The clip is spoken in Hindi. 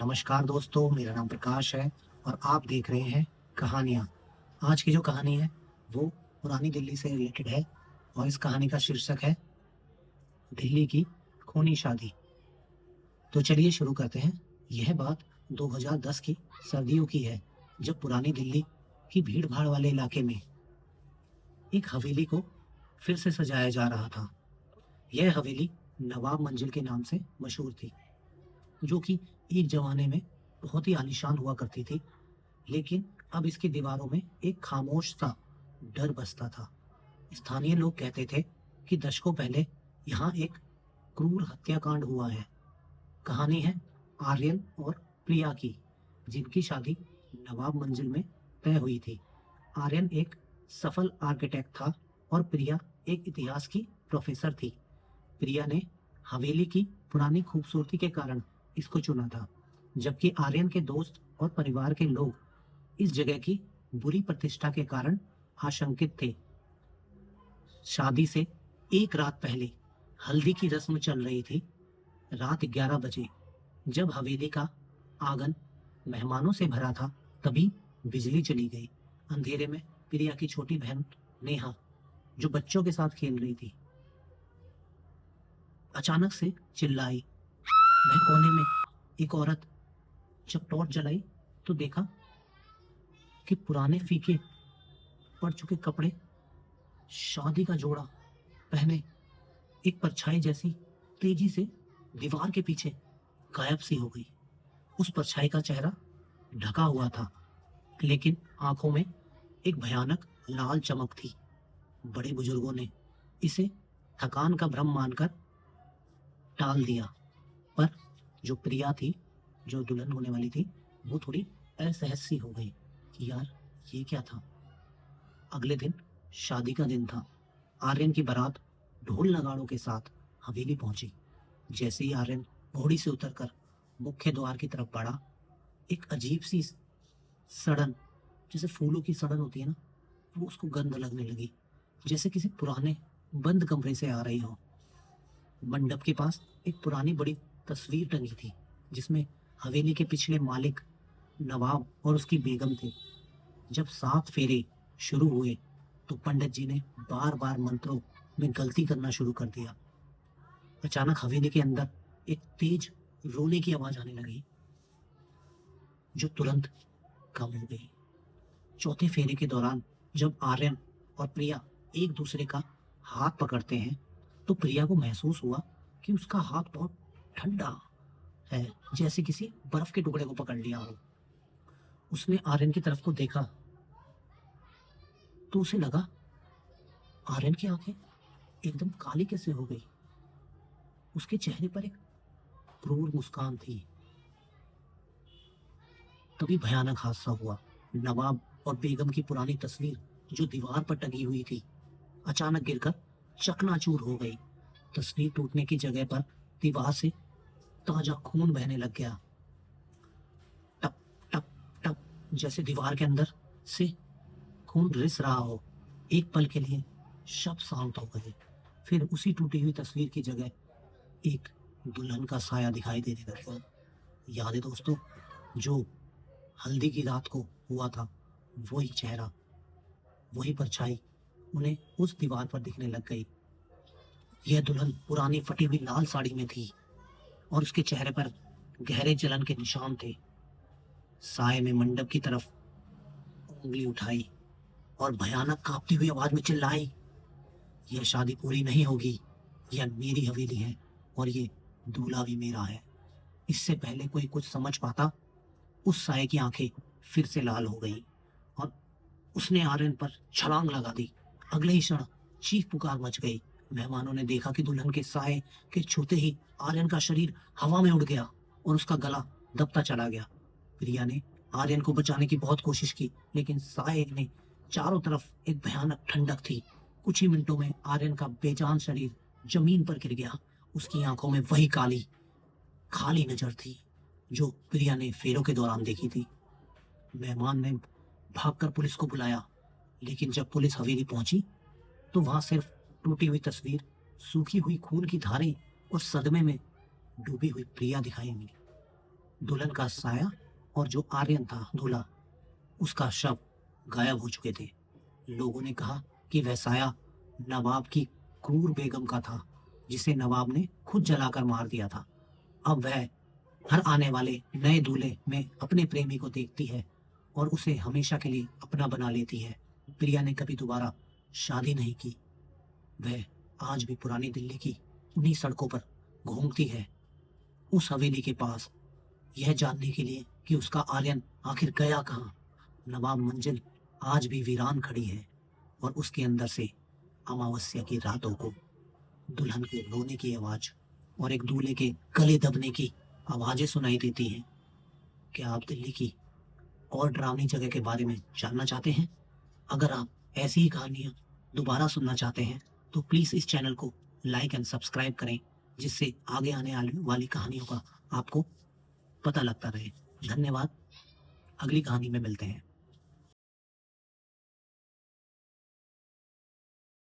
नमस्कार दोस्तों, मेरा नाम प्रकाश है और आप देख रहे हैं कहानियाँ। आज की जो कहानी है वो पुरानी दिल्ली से रिलेटेड है और इस कहानी का शीर्षक है दिल्ली की खूनी शादी। तो चलिए शुरू करते हैं। यह बात 2010 की सर्दियों की है, जब पुरानी दिल्ली की भीड़-भाड़ वाले इलाके में एक हवेली को फिर से सजाया जा रहा था। यह हवेली नवाब मंजिल के नाम से मशहूर थी, जो कि एक ज़माने में बहुत ही आलीशान हुआ करती थी। लेकिन अब इसकी दीवारों में एक खामोश सा डर बसता था। स्थानीय लोग कहते थे कि दशकों पहले यहाँ एक क्रूर हत्याकांड हुआ है। कहानी है आर्यन और प्रिया की, जिनकी शादी नवाब मंजिल में तय हुई थी। आर्यन एक सफल आर्किटेक्ट था और प्रिया एक इतिहास की प्रोफेसर थी। प्रिया ने हवेली की पुरानी खूबसूरती के कारण इसको चुना था, जबकि आर्यन के दोस्त और परिवार के लोग इस जगह की बुरी प्रतिष्ठा के कारण आशंकित थे। शादी से एक रात पहले हल्दी की रस्म चल रही थी। रात 11 बजे जब हवेली का आंगन मेहमानों से भरा था, तभी बिजली चली गई। अंधेरे में प्रिया की छोटी बहन नेहा, जो बच्चों के साथ खेल रही थी, अचानक से चिल्लाई। वह कोने में एक औरत जब टॉर्च जलाई तो देखा कि पुराने फीके पड़ चुके कपड़े, शादी का जोड़ा पहने एक परछाई जैसी तेजी से दीवार के पीछे गायब सी हो गई। उस परछाई का चेहरा ढका हुआ था, लेकिन आंखों में एक भयानक लाल चमक थी। बड़े बुजुर्गों ने इसे थकान का भ्रम मानकर टाल दिया, पर जो प्रिया थी, जो दुल्हन होने वाली थी, वो थोड़ी असहज सी हो गई कि यार ये क्या था। अगले दिन शादी का दिन था। आर्यन की बारात ढोल नगाड़ों के साथ हवेली पहुंची। जैसे ही आर्यन घोड़ी से उतरकर मुख्य द्वार की तरफ बढ़ा, एक अजीब सी सड़न, जैसे फूलों की सड़न होती है ना, वो उसको गंध लगने लगी, जैसे किसी पुराने बंद कमरे से आ रही हो। मंडप के पास एक पुरानी बड़ी तस्वीर टंगी थी, जिसमें हवेली के पिछले मालिक नवाब और उसकी बेगम थे। जब 7 फेरे शुरू हुए तो पंडित जी ने बार बार मंत्रों में गलती करना शुरू कर दिया। अचानक हवेली के अंदर एक तेज रोने की आवाज आने लगी, जो तुरंत कम हो गई। चौथे फेरे के दौरान जब आर्यन और प्रिया एक दूसरे का हाथ पकड़ते हैं, तो प्रिया को महसूस हुआ कि उसका हाथ बहुत ठंडा है, जैसे किसी बर्फ के टुकड़े को पकड़ लिया हो। उसने आर्यन की तरफ को देखा तो उसे लगा आर्यन की आंखें एकदम काली कैसे हो गई। उसके चेहरे पर एक क्रूर मुस्कान थी। तभी भयानक हादसा हुआ। नवाब और बेगम की पुरानी तस्वीर, जो दीवार पर टंगी हुई थी, अचानक गिरकर चकनाचूर हो गई। तस्वीर टूटने की जगह पर दीवार से ताजा खून बहने लग गया। टप टप टप, जैसे दीवार के अंदर से खून रिस रहा हो। एक पल के लिए शब्द शांत हो गए। फिर उसी टूटी हुई तस्वीर की जगह एक दुल्हन का साया दिखाई देने लगा। याद है दोस्तों, जो हल्दी की रात को हुआ था, वही चेहरा, वही परछाई उन्हें उस दीवार पर दिखने लग गई। यह दुल्हन पुरानी फटी हुई लाल साड़ी में थी और उसके चेहरे पर गहरे जलन के निशान थे। साये में मंडप की तरफ उंगली उठाई और भयानक कांपती हुई आवाज में चिल्लाई, यह शादी पूरी नहीं होगी। यह मेरी हवेली है और ये दूल्हा भी मेरा है। इससे पहले कोई कुछ समझ पाता, उस साये की आंखें फिर से लाल हो गई और उसने आर्यन पर छलांग लगा दी। अगले ही क्षण चीख पुकार मच गई। मेहमानों ने देखा कि दुल्हन के साये के छूते ही आर्यन का शरीर हवा में उड़ गया और उसका गला दबता चला गया। प्रिया ने आर्यन को बचाने की बहुत कोशिश की, लेकिन साये ने चारों तरफ एक भयानक ठंडक थी। कुछ ही मिनटों में आर्यन का बेजान शरीर जमीन पर गिर गया। उसकी आंखों में वही काली खाली नजर थी जो प्रिया ने फेरों के दौरान देखी थी। मेहमान ने भागकर पुलिस को बुलाया, लेकिन जब पुलिस हवेली पहुंची तो वहां सिर्फ टूटी हुई तस्वीर, सूखी हुई खून की धारें और सदमे में डूबी हुई प्रिया दिखाई मिली। दुल्हन का साया और जो आर्यन था दूल्हा, उसका शव गायब हो चुके थे। लोगों ने कहा कि वह साया नवाब की क्रूर बेगम का था, जिसे नवाब ने खुद जलाकर मार दिया था। अब वह हर आने वाले नए दूल्हे में अपने प्रेमी को देखती है और उसे हमेशा के लिए अपना बना लेती है। प्रिया ने कभी दोबारा शादी नहीं की। वह आज भी पुरानी दिल्ली की उन्हीं सड़कों पर घूमती है, उस हवेली के पास, यह जानने के लिए कि उसका आर्यन आखिर गया कहाँ। नवाब मंजिल आज भी वीरान खड़ी है और उसके अंदर से अमावस्या की रातों को दुल्हन के रोने की आवाज और एक दूल्हे के गले दबने की आवाजें सुनाई देती हैं। क्या आप दिल्ली की और डरावनी जगह के बारे में जानना चाहते हैं? अगर आप ऐसी ही कहानियां दोबारा सुनना चाहते हैं तो प्लीज इस चैनल को लाइक एंड सब्सक्राइब करें, जिससे आगे आने वाली कहानियों का आपको पता लगता रहे। धन्यवाद। अगली कहानी में मिलते हैं।